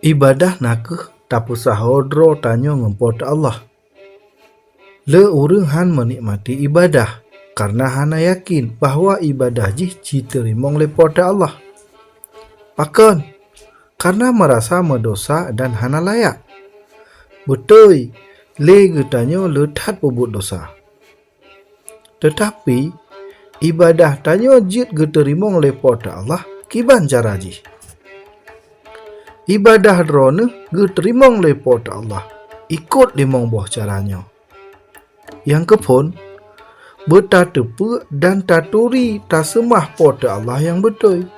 Ibadah nakeh tapu sahodro tanyo ngempot Allah. Le urang han menikmati ibadah karena hana yakin bahwa ibadah jih diterima oleh pada Allah. Pakon karena merasa mendosa dan hana layak. Betul, le getanyo le tat pebut dosa. Tetapi ibadah tanyo jit diterima oleh pada Allah kiban cara jih. Ibadah drone diterima oleh pada Allah ikut limong boh caranya. Yang kepon bertatepu dan taturi tasemah pada Allah yang betul.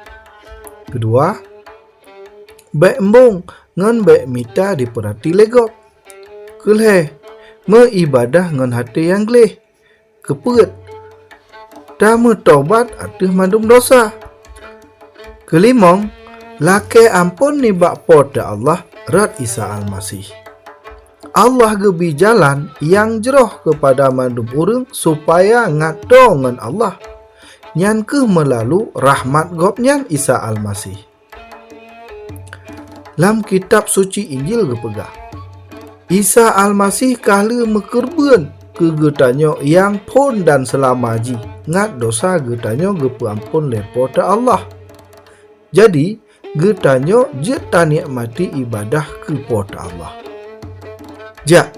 Kedua, baik embong ngan baik mita diperhati legok. Keleh meibadah ngan hati yang geleh. Kepet dah tobat atuh mandum dosa. Kelimong lake ampun nibak pada Allah rat Isa Al-Masih. Allah gebi jalan yang jeroh kepada mandum urang supaya ngato ngan Allah. Nyan ke melalu rahmat gopnyan Isa Al-Masih. Lam kitab suci Injil gepegah. Isa Al-Masih kahli mekerben ke getanyo yang pun dan selamaji ngat dosa getanyo gepeampun lepota Allah. Jadi getanyo jeta nikmati ibadah kepada Allah. Jak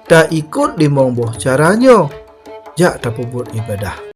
tak ikut limong boh caranyo, jak tak pebut ibadah.